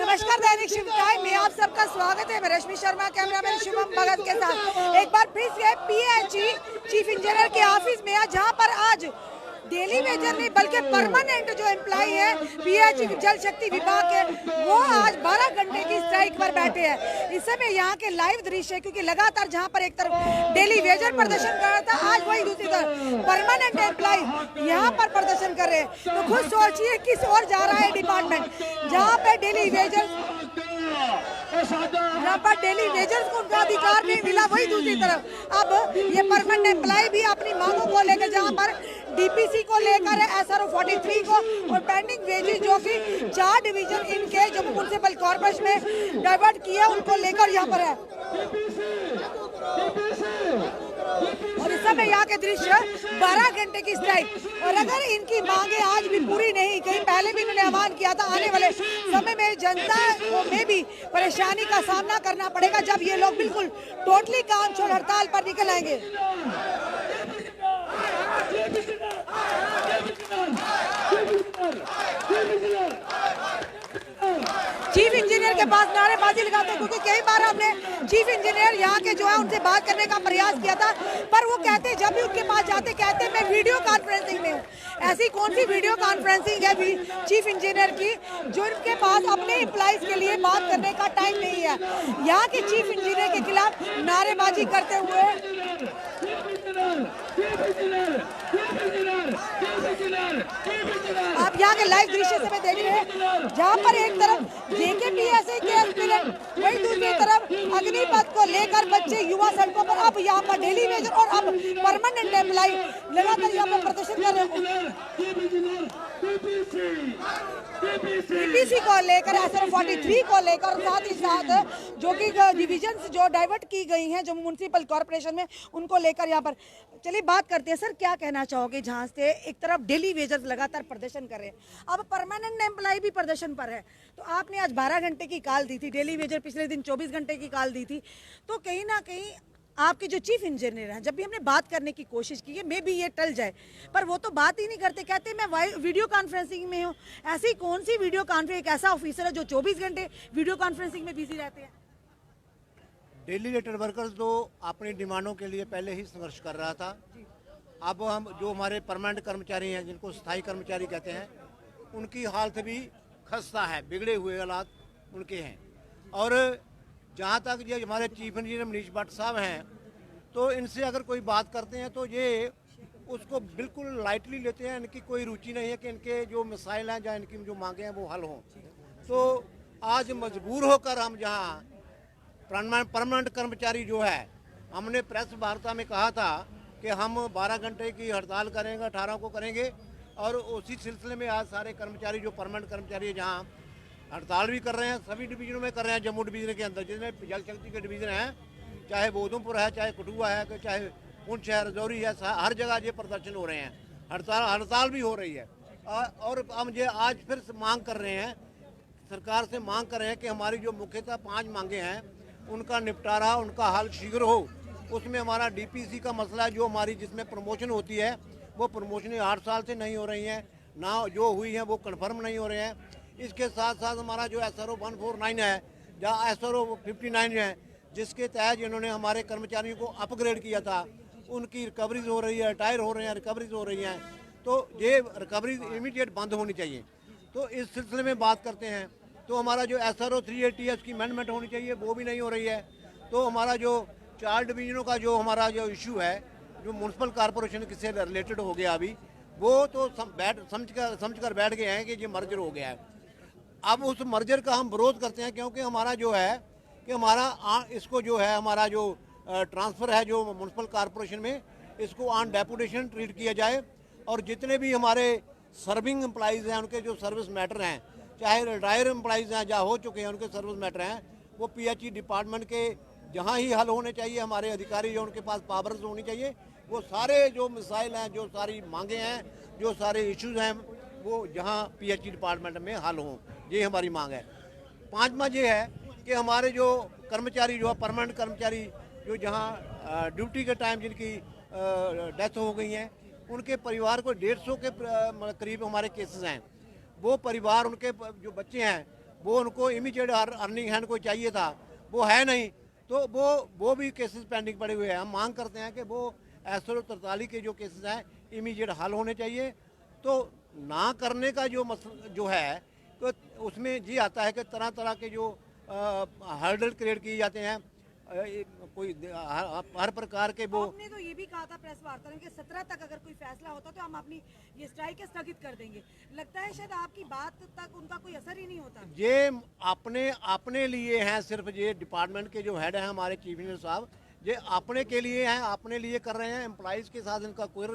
नमस्कार दैनिक शिव टाइम में आप सबका स्वागत है। मैं रश्मि शर्मा, कैमरामैन शुभम भगत के साथ एक बार फिर से पीएचई चीफ इंजीनियर के ऑफिस में जहां पर आज डेली वेजर नहीं बल्कि परमानेंट जो एम्प्लॉय है पीएचई जल शक्ति विभाग के, वो आज 12 घंटे की स्ट्राइक पर बैठे हैं। इस समय यहाँ के लाइव दृश्य है, क्योंकि लगातार जहाँ पर एक तरफ डेली वेजर प्रदर्शन कर रहा था, आज वही दूसरी तरफ परमानेंट एम्प्लॉय यहाँ पर प्रदर्शन कर रहे हैं। तो खुद सोचिए किस ओर जा रहा है डिपार्टमेंट, जहाँ पर डेली वेजर्स को उनका अधिकार नहीं मिला, वही दूसरी तरफ अब ये परमानेंट एम्प्लॉय भी अपनी मांगों को लेकर, जहाँ पर डीपीसी को लेकर SRO 43 को और पेंडिंग वेजेस जो कि 4 डिवीजन इनके जम्मू म्युनिसिपल कॉर्पोरेशन में डाइवर्ट किया, उनको लेकर यहाँ पर है। और इस समय यहाँ के दृश्य 12 घंटे की स्ट्राइक, और अगर इनकी मांगे आज भी पूरी नहीं, कहीं पहले भी इन्होंने आह्वान किया था आने वाले समय में जनता को में भी परेशानी का सामना करना पड़ेगा जब ये लोग बिल्कुल टोटली काम छोड़ हड़ताल पर निकल आएंगे। चीफ इंजीनियर के पास नारेबाजी लगाते, क्योंकि कई बार हमने चीफ इंजीनियर यहाँ के जो है उनसे बात करने का प्रयास किया था, पर वो कहते जब भी उनके पास जाते कहते मैं वीडियो कॉन्फ्रेंसिंग में हूँ। ऐसी कौन सी वीडियो कॉन्फ्रेंसिंग है चीफ इंजीनियर की जो इनके पास अपने एम्प्लॉइज के लिए बात करने का टाइम नहीं है। यहाँ के चीफ इंजीनियर के खिलाफ नारेबाजी करते हुए आप यहाँ के लाइव दृश्य से मैं देख रहे हैं, जहाँ पर एक तरफ जेकेपीएससी के एस्पिरेंट, वही दूसरी तरफ अग्निपथ को लेकर बच्चे युवा सड़कों पर, अब यहाँ पर डेली वेजर और अब परमानेंट एम्प्लॉय लगातार यहाँ पर प्रदर्शन कर रहे हैं। डीपीसी को लेकर SRO 43 को लेकर, साथ ही साथ जो कि डिविजन्स जो डाइवर्ट की गई हैं जम्मू म्युनिसिपल कॉर्पोरेशन में, उनको लेकर यहाँ पर चलिए बात करते हैं। सर, क्या कहना चाहोगे, जहाँ से एक तरफ डेली वेजर्स लगातार प्रदर्शन कर रहे हैं, अब परमानेंट एम्प्लॉय भी प्रदर्शन पर है, तो आपने आज 12 घंटे की कॉल दी थी, डेली वेजर पिछले दिन 24 घंटे की कॉल दी थी, तो कहीं ना कहीं आपके जो चीफ इंजीनियर हैं, जब भी हमने बात करने की कोशिश की है मे भी ये टल जाए, पर वो तो बात ही नहीं करते, कहते मैं वीडियो कॉन्फ्रेंसिंग में हूँ। ऐसी कौन सी वीडियो कॉन्फ्रेंसिंग, एक ऐसा ऑफिसर है जो 24 घंटे वीडियो कॉन्फ्रेंसिंग में बिजी रहते हैं? डेली वेटर वर्कर्स तो अपनी डिमांडों के लिए पहले ही संघर्ष कर रहा था। अब हम जो हमारे परमानेंट कर्मचारी हैं, जिनको स्थायी कर्मचारी कहते हैं, उनकी हालत भी खस्ता है, बिगड़े हुए हालात उनके हैं। और जहाँ तक ये हमारे चीफ इंजीनियर मनीष भट्ट साहब हैं, तो इनसे अगर कोई बात करते हैं तो ये उसको बिल्कुल लाइटली लेते हैं। इनकी कोई रुचि नहीं है कि इनके जो मसाइल हैं या इनकी जो मांगे हैं वो हल हों। तो आज मजबूर होकर हम जहाँ परमानेंट कर्मचारी जो है, हमने प्रेस वार्ता में कहा था कि हम 12 घंटे की हड़ताल करेंगे, 18 को करेंगे, और उसी सिलसिले में आज सारे कर्मचारी जो परमानेंट कर्मचारी जहाँ हड़ताल भी कर रहे हैं, सभी डिवीजनों में कर रहे हैं। जम्मू डिवीजन के अंदर जितने जल शक्ति के डिवीजन हैं, चाहे वो उधमपुर है, चाहे कठुआ है, चाहे पुंछ है, रजौरी है, हर जगह ये प्रदर्शन हो रहे हैं, हड़ताल भी हो रही है। और हम ये आज फिर मांग कर रहे हैं, सरकार से मांग कर रहे हैं कि हमारी जो मुख्यतः 5 मांगे हैं उनका निपटारा, उनका हल शीघ्र हो। उसमें हमारा डीपीसी का मसला है, जो हमारी जिसमें प्रमोशन होती है, वो प्रमोशनें 8 साल से नहीं हो रही हैं, ना जो हुई हैं वो कन्फर्म नहीं हो रहे हैं। इसके साथ साथ हमारा जो SRO 149 है या SRO 59 है, जिसके तहत इन्होंने हमारे कर्मचारियों को अपग्रेड किया था, उनकी रिकवरीज हो रही है, रिटायर हो रहे हैं, रिकवरीज हो रही हैं, तो ये रिकवरीज इमीडिएट बंद होनी चाहिए। तो इस सिलसिले में बात करते हैं, तो हमारा जो SRO 380 है उसकी अमेंडमेंट होनी चाहिए, वो भी नहीं हो रही है। तो हमारा जो 4 डिवीजनों का जो हमारा जो इशू है, जो म्यूनसिपल कॉर्पोरेशन से रिलेटेड हो गया अभी, वो तो समझ कर बैठ गए हैं कि ये मर्जर हो गया है। अब उस मर्जर का हम विरोध करते हैं, क्योंकि हमारा जो है कि हमारा इसको जो है हमारा जो ट्रांसफ़र है जो म्यूनसिपल कॉर्पोरेशन में, इसको ऑन डेपुटेशन ट्रीट किया जाए, और जितने भी हमारे सर्विंग एम्प्लॉइज़ हैं उनके जो सर्विस मैटर हैं, चाहे रिटायर एम्प्लॉइज़ हैं या हो चुके हैं उनके सर्विस मैटर हैं, वो पीएचई डिपार्टमेंट के जहाँ ही हल होने चाहिए, हमारे अधिकारी जो उनके पास पावर्स होनी चाहिए, वो सारे जो मिसाइल हैं, जो सारी मांगे हैं, जो सारे इश्यूज हैं, वो जहाँ पीएचई डिपार्टमेंट में हल हों, ये हमारी मांग है। 5वां ये है कि हमारे जो कर्मचारी जो है परमानेंट कर्मचारी जो जहाँ ड्यूटी के टाइम जिनकी डेथ हो गई हैं, उनके परिवार को 150 के करीब हमारे केसेस हैं। वो परिवार, उनके जो बच्चे हैं वो उनको इमीडिएट अर्निंग हैंड कोई चाहिए था, वो है नहीं, तो वो भी केसेस पेंडिंग पड़े हुए हैं। हम मांग करते हैं कि वो 143 के जो केसेस हैं इमीडिएट हल होने चाहिए। तो ना करने का जो मसला जो है, तो उसमें ये आता है कि तरह तरह के जो हर्डल क्रिएट किए जाते हैं, कोई हर प्रकार के वो। आपने तो ये भी कहा था प्रेस वार्ता में कि 17 तक अगर कोई फैसला होता तो हम अपनी ये स्ट्राइक स्थगित कर देंगे। लगता है शायद आपकी बात तक उनका कोई असर ही नहीं होता। ये अपने लिए हैं, सिर्फ ये डिपार्टमेंट के जो हेड हैं हमारे चीफ इंजीनियर साहब, ये अपने के लिए हैं, अपने लिए कर रहे हैं। एम्प्लॉइज़ के साथ इनका कोई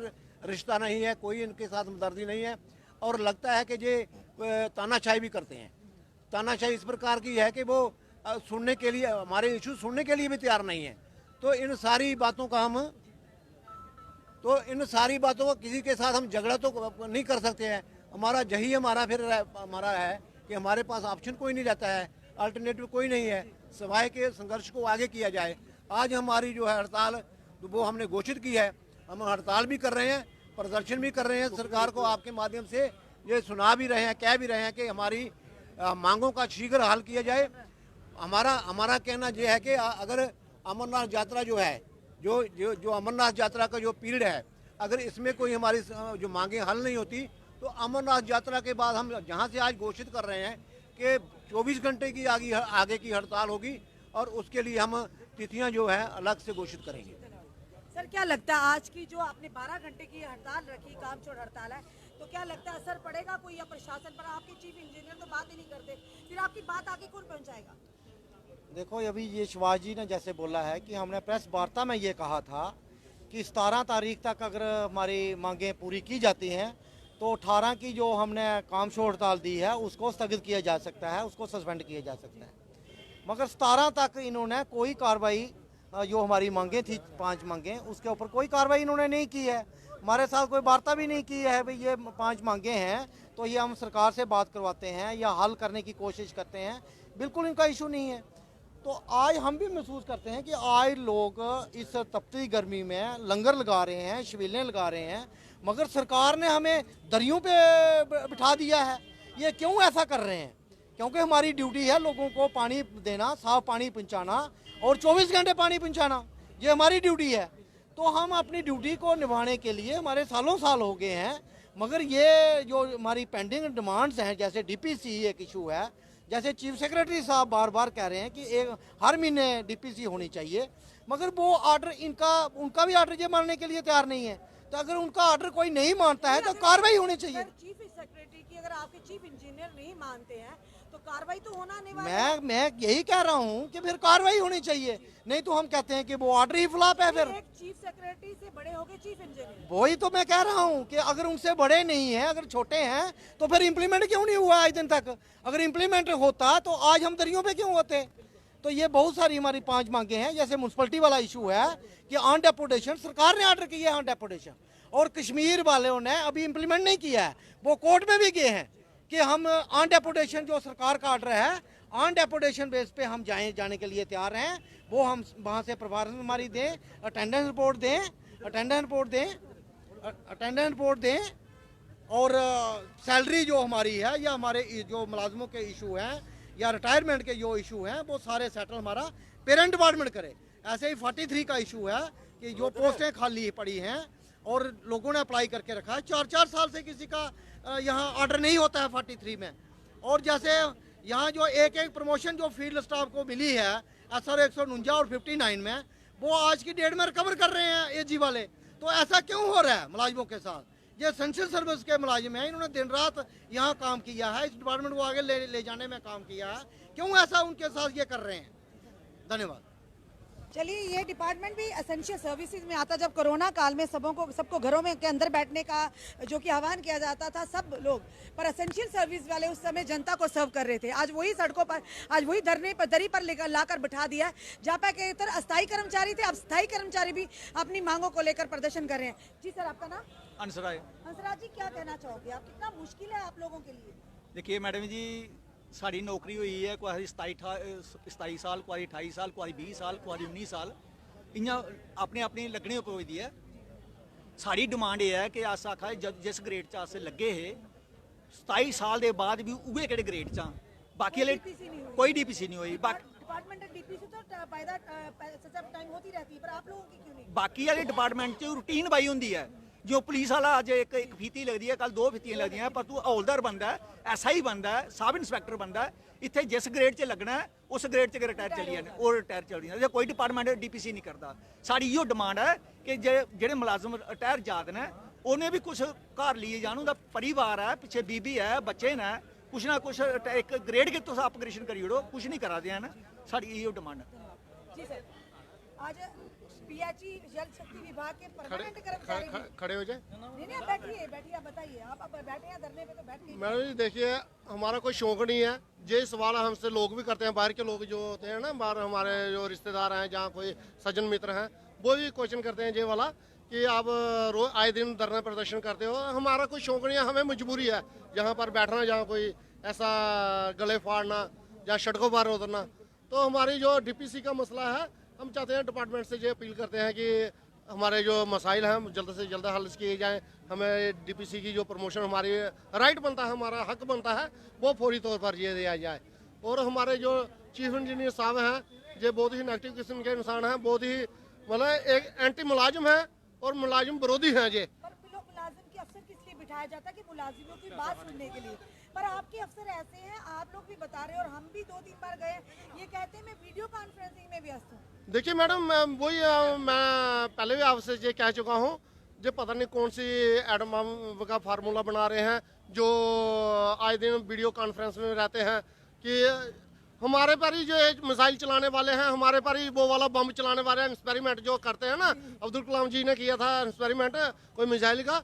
रिश्ता नहीं है, कोई इनके साथ हमदर्दी नहीं है। और लगता है कि ये तानाशाही भी करते हैं। तानाशाही इस प्रकार की है कि वो सुनने के लिए, हमारे इशू सुनने के लिए भी तैयार नहीं है। तो इन सारी बातों का किसी के साथ हम झगड़ा तो नहीं कर सकते हैं। हमारा हमारा है कि हमारे पास ऑप्शन कोई नहीं रहता है, अल्टरनेटिव कोई नहीं है, सिवाय के संघर्ष को आगे किया जाए। आज हमारी जो है हड़ताल वो हमने घोषित की है। हम हड़ताल भी कर रहे हैं, प्रदर्शन भी कर रहे हैं, सरकार को आपके माध्यम से ये सुना भी रहे हैं, कह भी रहे हैं कि हमारी मांगों का शीघ्र हल किया जाए। हमारा कहना यह है कि अगर अमरनाथ यात्रा जो है, जो अमरनाथ यात्रा का जो पीरियड है, अगर इसमें कोई हमारी जो मांगे हल नहीं होती, तो अमरनाथ यात्रा के बाद हम जहां से आज घोषित कर रहे हैं कि 24 घंटे की आगे की हड़ताल होगी, और उसके लिए हम तिथियां जो है अलग से घोषित करेंगे। सर क्या लगता है आज की जो आपने 12 घंटे की हड़ताल रखी, काम छोड़ हड़ताल है, तो क्या लगता है असर पड़ेगा कोई या प्रशासन पर? आपके चीफ इंजीनियर तो बात ही नहीं करते, फिर आपकी बात आगे कौन पहुंचाएगा? देखो, अभी ये शिवाजी जी ने जैसे बोला है कि हमने प्रेस वार्ता में ये कहा था कि 17 तारीख तक अगर हमारी मांगें पूरी की जाती हैं तो 18 की जो हमने काम छोड़ हड़ताल दी है उसको स्थगित किया जा सकता है, उसको सस्पेंड किया जा सकता है। मगर 17 तक इन्होंने कोई कार्रवाई, जो हमारी मांगें थी 5 मांगें, उसके ऊपर कोई कार्रवाई इन्होंने नहीं की है। हमारे साथ कोई वार्ता भी नहीं की है भाई ये 5 मांगें हैं तो ये हम सरकार से बात करवाते हैं या हल करने की कोशिश करते हैं। बिल्कुल इनका इशू नहीं है। तो आज हम भी महसूस करते हैं कि आज लोग इस तपती गर्मी में लंगर लगा रहे हैं, शबीलें लगा रहे हैं, मगर सरकार ने हमें दरियों पे बिठा दिया है। ये क्यों ऐसा कर रहे हैं? क्योंकि हमारी ड्यूटी है लोगों को पानी देना, साफ पानी पहुंचाना और 24 घंटे पानी पहुंचाना, ये हमारी ड्यूटी है। तो हम अपनी ड्यूटी को निभाने के लिए हमारे सालों साल हो गए हैं, मगर ये जो हमारी पेंडिंग डिमांड्स हैं, जैसे डीपीसी एक इशू है, जैसे चीफ सेक्रेटरी साहब बार बार कह रहे हैं कि हर महीने डीपीसी होनी चाहिए, मगर वो ऑर्डर उनका भी ऑर्डर ये मानने के लिए तैयार नहीं है। तो अगर उनका ऑर्डर कोई नहीं मानता है तो कार्रवाई होनी चाहिए। चीफ सेक्रेटरी की अगर आपके चीफ इंजीनियर नहीं मानते हैं तो कार्रवाई तो होना अनिवार्य। मैं यही कह रहा हूँ कि फिर कार्रवाई होनी चाहिए, नहीं तो हम कहते हैं कि वो ऑर्डर ही फ्लॉप है। फिर एक चीफ सेक्रेटरी से बड़े हो गए चीफ इंजीनियर, वही तो मैं कह रहा हूँ कि अगर उनसे बड़े नहीं हैं, अगर छोटे हैं, तो फिर इम्प्लीमेंट क्यों नहीं हुआ आज दिन तक? अगर इम्प्लीमेंट होता तो आज हम दरियों पे क्यों होते? तो ये बहुत सारी हमारी 5 मांगे हैं। जैसे म्यूनसिपलिटी वाला इशू है कि ऑन डेपुटेशन सरकार ने ऑर्डर किया है ऑन डेपुटेशन, और कश्मीर वालों ने अभी इम्प्लीमेंट नहीं किया है। वो कोर्ट में भी गए हैं कि हम ऑन डेपुटेशन, जो सरकार का ऑर्डर है, ऑन डेपुटेशन बेस पे हम जाने के लिए तैयार हैं। वो हम वहाँ से परफॉर्मेंस हमारी दें, अटेंडेंस रिपोर्ट दें और सैलरी जो हमारी है या हमारे जो मुलाजमों के इशू हैं या रिटायरमेंट के जो इशू हैं वो सारे सेटल हमारा पेरेंट डिपार्टमेंट करे। ऐसे ही 43 का इशू है कि जो पोस्टें खाली पड़ी हैं और लोगों ने अप्लाई करके रखा है, 4-4 साल से किसी का यहाँ ऑर्डर नहीं होता है 43 में। और जैसे यहाँ जो एक प्रमोशन जो फील्ड स्टाफ को मिली है SR 149 और 59 में, वो आज की डेट में रिकवर कर रहे हैं एजी वाले। तो ऐसा क्यों हो रहा है मुलाजिमों के साथ? ये एसेंशियल सर्विस के मुलाजिम हैं, इन्होंने दिन रात यहाँ काम किया है, इस डिपार्टमेंट को आगे ले जाने में काम किया है, क्यों ऐसा उनके साथ ये कर रहे हैं? धन्यवाद। चलिए, ये डिपार्टमेंट भी एसेंशियल सर्विसेज में आता। जब कोरोना काल में सबको घरों में के अंदर बैठने का जो कि आह्वान किया जाता था सब लोग, पर एसेंशियल सर्विस वाले उस समय जनता को सर्व कर रहे थे। आज वही सड़कों पर, आज वही दरी पर लाकर बिठा दिया है। जहाँ पे के इधर अस्थायी कर्मचारी थे, अब स्थायी कर्मचारी भी अपनी मांगों को लेकर प्रदर्शन कर रहे हैं। जी सर, आपका नाम? अंसराय। हंसराज जी, क्या कहना चाहोगे आप? कितना मुश्किल है आप लोगों के लिए? देखिए मैडम जी, साड़ी नौकरी हुई है, कोई 27 साल, कोई 28 साल, कोई 20 साल, कोई 19 साल, इ'यां अपने अपनी लगने उप्पर होई दी है। साड़ी डिमांड ये है कि अस आखा जिस ग्रेड च अस लगे हे 27 साल के बाद भी उ'ऐ केह्ड़े ग्रेड च बाकी वाले DPC नहीं हुई। कोई डीपीसी नहीं हुई। डिपार्टमेंटल डीपीसी तो बाय द टाइम होती रहती है, पर आप लोगों की क्यों नहीं? बाकी वाले डिपार्टमेंट 'ਚ रूटीन बाई होंदी है। जो पुलिस वाला अज एक फीती लगती है, कल 2 फीतियां लगदियां, पर तू हौलदार बनता है, SI बनता है, सब इंस्पैक्टर बनता है, इत्थे जिस ग्रेड 'ਚ लगना है उस ग्रेड 'ਚ रिटायर चली जाने और रिटायर चली जाने। कोई डिपार्टमेंट डीपीसी नहीं करता। साड़ी इहो डिमांड है कि जेह्ड़े मुलाजम रिटायर जात ने उन्हें भी कुछ घर लिए जान, उनका परिवार है, पिछे बीबी है, बच्चे ने, कुछ ना कुछ एक ग्रेड के तुस अपग्रेडेशन करी ओड़ो, कुछ नहीं करा दे हैं। साड़ी इहो डिमांड है। जी सर, आज PHE जल शक्ति विभाग के परमानेंट कर्मचारी खड़े हो जाए। नहीं नहीं, आप बैठिए, आप बताइए। आप बैठे हैं धरने पे तो बैठ गए। मैडम जी देखिए, हमारा कोई शौक नहीं है। ये सवाल हमसे लोग भी करते हैं, बाहर के लोग जो होते हैं ना, बाहर हमारे जो रिश्तेदार हैं, जहाँ कोई सज्जन मित्र हैं, वो भी क्वेश्चन करते हैं ये वाला कि आप रोज आए दिन धरना प्रदर्शन करते हो। हमारा कोई शौक नहीं है, हमें मजबूरी है जहाँ पर बैठना, जहाँ कोई ऐसा गले फाड़ना या सड़कों पर उतरना। तो हमारी जो DPC का मसला है, हम चाहते हैं डिपार्टमेंट से ये अपील करते हैं कि हमारे जो मसाइल हैं जल्द से जल्द हल किए जाएं। हमें DPC की जो प्रमोशन हमारी राइट बनता है, हमारा हक बनता है, वो फौरी तौर पर ये दिया जाए। और हमारे जो चीफ इंजीनियर साहब हैं, ये बहुत ही नेगेटिव किस्म के इंसान हैं, बहुत ही मतलब एक एंटी मुलाजिम है और मुलाजिम विरोधी हैं ये। पर मुलाजिम के अफसर किस लिए बिठाया जाता है कि मुलाजिमों की बात सुनने के लिए, पर आपके अफसर ऐसे हैं, आप लोग भी बता रहे हैं और हम भी 2-3 बार गए, ये कहते हैं मैं वीडियो कॉन्फ्रेंसिंग में व्यस्त हूँ। देखिए मैडम, वही मैं पहले भी आपसे ये कह चुका हूँ, जो पता नहीं कौन सी एडम का फार्मूला बना रहे हैं, जो आए दिन वीडियो कॉन्फ्रेंस में रहते हैं कि हमारे पर ही जो मिसाइल चलाने वाले हैं, हमारे पर ही वो वाला बम चलाने वाले हैं, एक्सपेरिमेंट जो करते हैं ना, अब्दुल कलाम जी ने किया था एक्सपेरिमेंट कोई मिसाइल का,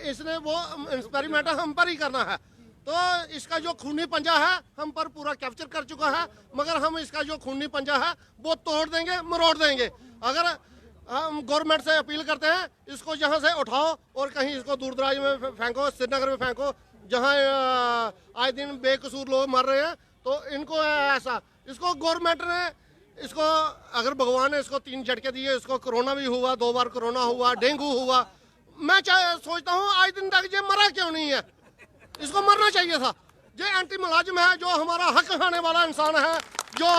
इसने वो एक्सपेरिमेंट हम पर ही करना है। तो इसका जो खूनी पंजा है हम पर पूरा कैप्चर कर चुका है, मगर हम इसका जो खूनी पंजा है वो तोड़ देंगे, मरोड़ देंगे। अगर हम गवर्नमेंट से अपील करते हैं, इसको यहाँ से उठाओ और कहीं इसको दूर दराज में फेंको, श्रीनगर में फेंको, जहाँ आए दिन बेकसूर लोग मर रहे हैं। तो इनको ऐसा, इसको गवर्नमेंट ने, इसको अगर भगवान ने इसको 3 झटके दिए, इसको कोरोना भी हुआ, 2 बार कोरोना हुआ, डेंगू हुआ, मैं सोचता हूँ आज दिन तक ये मरा क्यों नहीं है, इसको मरना चाहिए था। ये एंटी मुलाजिम है, जो हमारा हक खाने वाला इंसान है, जो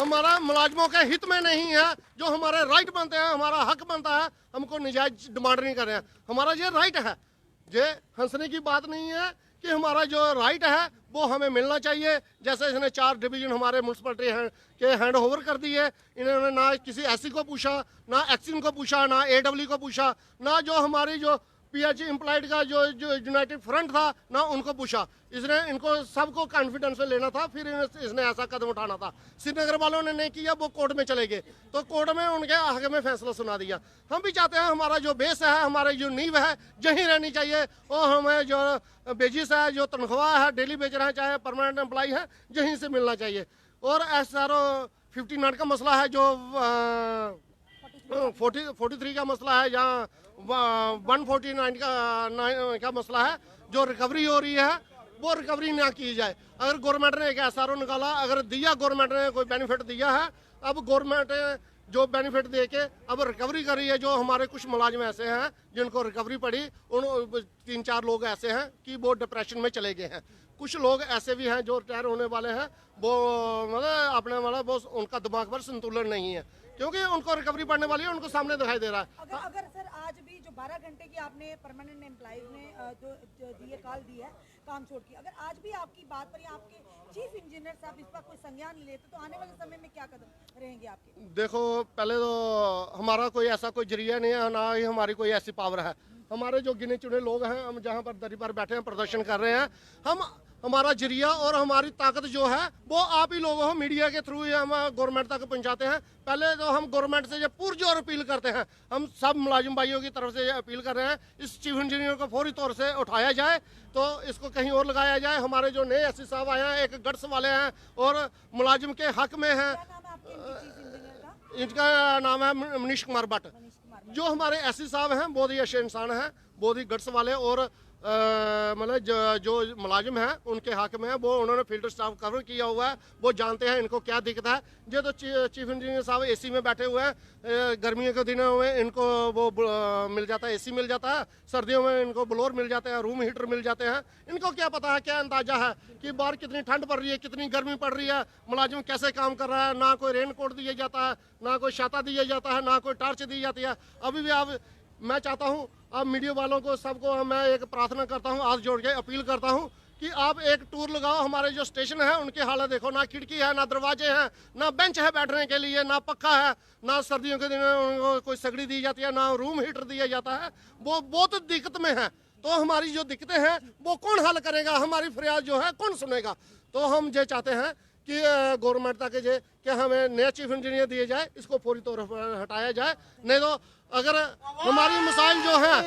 हमारा मुलाजिमों के हित में नहीं है, जो हमारे राइट बनते हैं, हमारा हक बनता है, हमको निजायज डिमांड नहीं कर रहे हैं। हमारा ये राइट है, ये हंसने की बात नहीं है कि हमारा जो राइट है वो हमें मिलना चाहिए। जैसे इसने 4 डिवीजन हमारे म्यूनसिपलिटी के हैंड ओवर कर दिए, इन्होंने ना किसी SC को पूछा, ना एक्सिन को पूछा, ना AW को पूछा, ना जो हमारी जो PHE एम्प्लॉयड का जो यूनाइटेड फ्रंट था, ना उनको पूछा। इसने इनको सबको कॉन्फिडेंस में लेना था, फिर इसने ऐसा कदम उठाना था। श्रीनगर वालों ने नहीं किया, वो कोर्ट में चले गए, तो कोर्ट में उनके हक में फैसला सुना दिया। हम भी चाहते हैं हमारा जो बेस है, हमारे जो नींव है, यहीं रहनी चाहिए, और हमें जो बेजिस है, जो तनख्वाह है, डेली बेच रहे हैं, चाहे परमानेंट एम्प्लॉय है, यहीं से मिलना चाहिए। और SRO 59 का मसला है, जो 43 का मसला है, जहाँ 149 का मसला है, जो रिकवरी हो रही है वो रिकवरी ना की जाए। अगर गवर्नमेंट ने एक SRO निकाला, अगर दिया गवर्नमेंट ने कोई बेनिफिट दिया है, अब गवर्नमेंट जो बेनिफिट दे के अब रिकवरी कर रही है। जो हमारे कुछ मुलाजिम ऐसे हैं जिनको रिकवरी पड़ी, उन 3-4 लोग ऐसे हैं कि वो डिप्रेशन में चले गए हैं। कुछ लोग ऐसे भी हैं जो रिटायर होने वाले हैं, वो मतलब अपने वाला वो उनका दिमाग पर संतुलन नहीं है, क्योंकि उनको रिकवरी पड़ने वाली है, उनको सामने दिखाई दे रहा है। अगर सर आज भी जो 12 घंटे की आपने परमानेंट एम्प्लॉइज ने जो दिए कॉल दी है काम छोड़ की, अगर आज भी आपकी बात पर या आपके चीफ इंजीनियर साहब इस पर कोई संज्ञान लेते, तो आने वाले समय में क्या कदम रहेंगे आपके? देखो, पहले तो हमारा कोई ऐसा कोई जरिया नहीं है, ना ही हमारी कोई ऐसी पावर है। हमारे जो गिने चुने लोग हैं, हम जहाँ पर दरी पर बैठे हैं, प्रदर्शन कर रहे हैं, हमारा जरिया और हमारी ताकत जो है वो आप ही लोग हो, मीडिया के थ्रू ही हम गवर्नमेंट तक पहुंचाते हैं। पहले तो हम गवर्नमेंट से ये पुरजोर अपील करते हैं, हम सब मुलाजिम भाइयों की तरफ से ये अपील कर रहे हैं, इस चीफ इंजीनियर को फौरी तौर से उठाया जाए, तो इसको कहीं और लगाया जाए। हमारे जो नए SC साहब आए हैं, एक गट्स वाले हैं और मुलाजिम के हक में हैं। इनका नाम है मनीष कुमार भट्ट। जो हमारे SC साहब हैं बहुत ही अच्छे इंसान हैं, बहुत ही गट्स वाले, और मतलब जो मुलाजिम हैं उनके हक में है, वो उन्होंने फील्ड स्टाफ कवर किया हुआ है, वो जानते हैं इनको क्या दिक्कत है। ये तो चीफ इंजीनियर साहब एसी में बैठे हुए हैं, गर्मियों के दिनों में इनको वो मिल जाता है, एसी मिल जाता है, सर्दियों में इनको ब्लोअर मिल जाते हैं, रूम हीटर मिल जाते हैं। इनको क्या पता है, क्या अंदाजा है कि बाहर कितनी ठंड पड़ रही है, कितनी गर्मी पड़ रही है, मुलाजिम कैसे काम कर रहा है। ना कोई रेन कोट दिया जाता है, ना कोई छाता दिया जाता है, ना कोई टार्च दी जाती है। अभी भी आप, मैं चाहता हूँ अब मीडिया वालों को सबको मैं एक प्रार्थना करता हूँ, हाथ जोड़ के अपील करता हूँ कि आप एक टूर लगाओ, हमारे जो स्टेशन है उनकी हालत देखो। ना खिड़की है, ना दरवाजे हैं, ना बेंच है बैठने के लिए, ना पक्का है, ना सर्दियों के दिन उनको कोई सगड़ी दी जाती है, ना रूम हीटर दिया जाता है। वो बहुत दिक्कत में है। तो हमारी जो दिक्कतें हैं वो कौन हल करेगा, हमारी फरियाद जो है कौन सुनेगा। तो हम ये चाहते हैं कि गवर्नमेंट तक जे कि हमें नया चीफ इंजीनियर दिए जाए, इसको पूरी तौर पर हटाया जाए। नहीं तो अगर हमारी मसाइल जो हैं,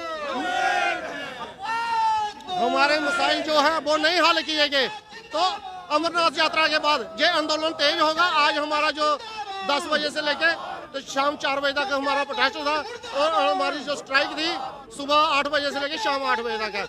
हमारे मसाइल जो हैं वो नहीं हल किए गए तो अमरनाथ यात्रा के बाद ये आंदोलन तेज होगा। आज हमारा जो 10 बजे से लेके तो शाम 4 बजे तक हमारा प्रोटेस्ट था, और हमारी जो स्ट्राइक थी सुबह 8 बजे से लेके शाम 8 बजे तक है।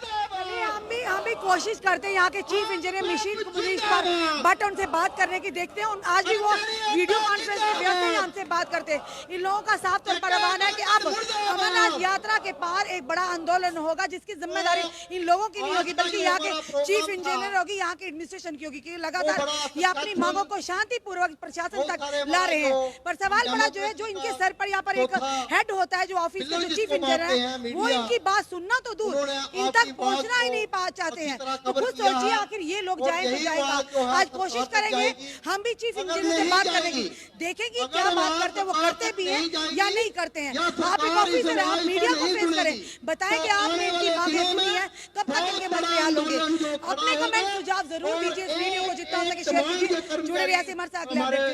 हम भी कोशिश करते हैं यहाँ के चीफ इंजीनियर मिशीन पुलिस पर, बट उनसे बात करने की देखते हैं। आज भी वो वीडियो कॉन्फ्रेंस में व्यस्त हैं, हमसे बात करते हैं। इन लोगों का साफ तौर पर आह्वान है कि अब अमरनाथ यात्रा के पार एक बड़ा आंदोलन होगा, जिसकी जिम्मेदारी इन लोगों की नहीं होगी बल्कि यहाँ के चीफ इंजीनियर होगी, यहाँ के एडमिनिस्ट्रेशन की होगी, क्योंकि लगातार ये अपनी मांगों को शांतिपूर्वक प्रशासन तक ला रहे हैं। पर सवाल बड़ा जो है, जो इनके सर पर यहाँ पर एक हेड होता है जो ऑफिस का, जो चीफ इंजीनियर है, वो इनकी बात सुनना तो दूर, इन तक पहुँचना ही नहीं चाहते हैं। तो खुद सोचिए आखिर ये लोग जाए तो जाएगा। आज कोशिश करेंगे हम भी चीफ इंजीनियर से बात करने की, देखेंगे क्या बात करते हैं, वो करते भी हैं या नहीं करते हैं। आप एक ऑफिसर हैं, आप मीडिया को फेस करें, बताएं कि आपने इनकी बातें सुनी है, कब तक इनके मसले हल होंगे। अपने कमेंट सुझाव जरूर दीजिए, इस वीडियो को जितना हो सके शेयर कीजिए। जुड़े रहिए ऐसे हमारे साथ।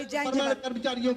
जय हिंद।